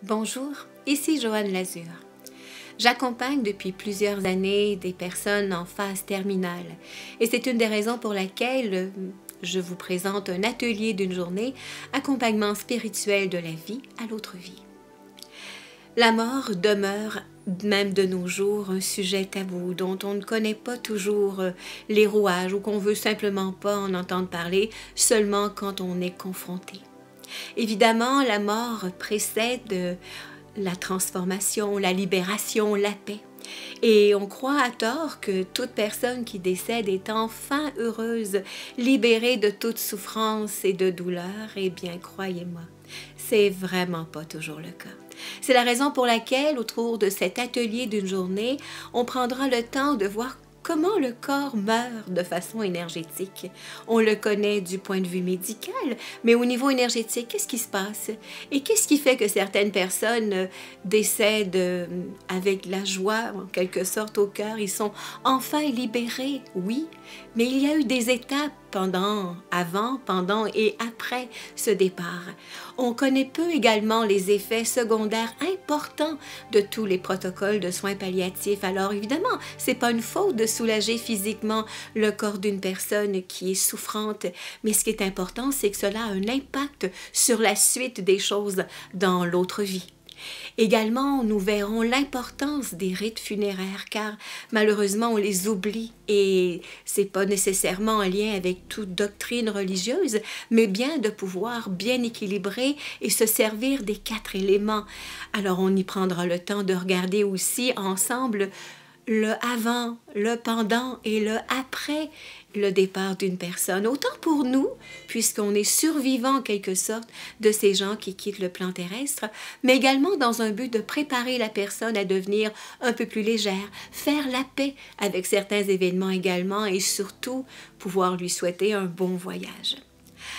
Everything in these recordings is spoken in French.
Bonjour, ici Joanne Lazur. J'accompagne depuis plusieurs années des personnes en phase terminale et c'est une des raisons pour laquelle je vous présente un atelier d'une journée, accompagnement spirituel de la vie à l'autre vie. La mort demeure, même de nos jours, un sujet tabou dont on ne connaît pas toujours les rouages ou qu'on veut simplement pas en entendre parler seulement quand on est confronté. Évidemment, la mort précède la transformation, la libération, la paix. Et on croit à tort que toute personne qui décède est enfin heureuse, libérée de toute souffrance et de douleur. Eh bien, croyez-moi, c'est vraiment pas toujours le cas. C'est la raison pour laquelle, autour de cet atelier d'une journée, on prendra le temps de voir comment le corps meurt de façon énergétique. On le connaît du point de vue médical, mais au niveau énergétique, qu'est-ce qui se passe? Et qu'est-ce qui fait que certaines personnes décèdent avec la joie, en quelque sorte, au cœur? Ils sont enfin libérés, oui, mais il y a eu des étapes avant, pendant et après ce départ. On connaît peu également les effets secondaires importants de tous les protocoles de soins palliatifs. Alors évidemment, c'est pas une faute de soulager physiquement le corps d'une personne qui est souffrante, mais ce qui est important, c'est que cela a un impact sur la suite des choses dans l'autre vie. Également, nous verrons l'importance des rites funéraires, car malheureusement, on les oublie et c'est pas nécessairement en lien avec toute doctrine religieuse, mais bien de pouvoir bien équilibrer et se servir des 4 éléments. Alors, on y prendra le temps de regarder aussi ensemble le avant, le pendant et le après le départ d'une personne. Autant pour nous, puisqu'on est survivant en quelque sorte de ces gens qui quittent le plan terrestre, mais également dans un but de préparer la personne à devenir un peu plus légère, faire la paix avec certains événements également et surtout pouvoir lui souhaiter un bon voyage.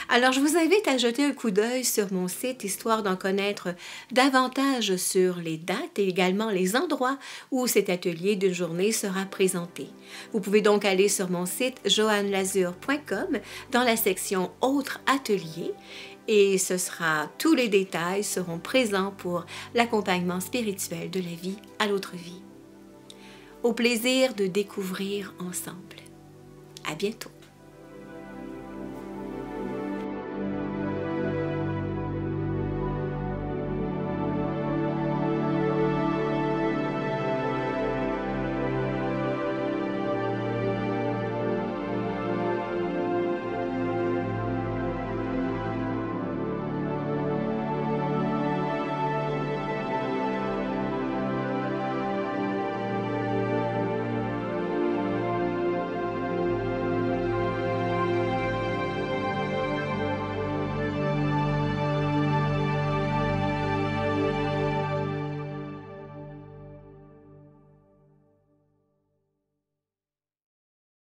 Alors, je vous invite à jeter un coup d'œil sur mon site, histoire d'en connaître davantage sur les dates et également les endroits où cet atelier d'une journée sera présenté. Vous pouvez donc aller sur mon site joannelazur.com dans la section « Autres ateliers » et tous les détails seront présents pour l'accompagnement spirituel de la vie à l'autre vie. Au plaisir de découvrir ensemble. À bientôt.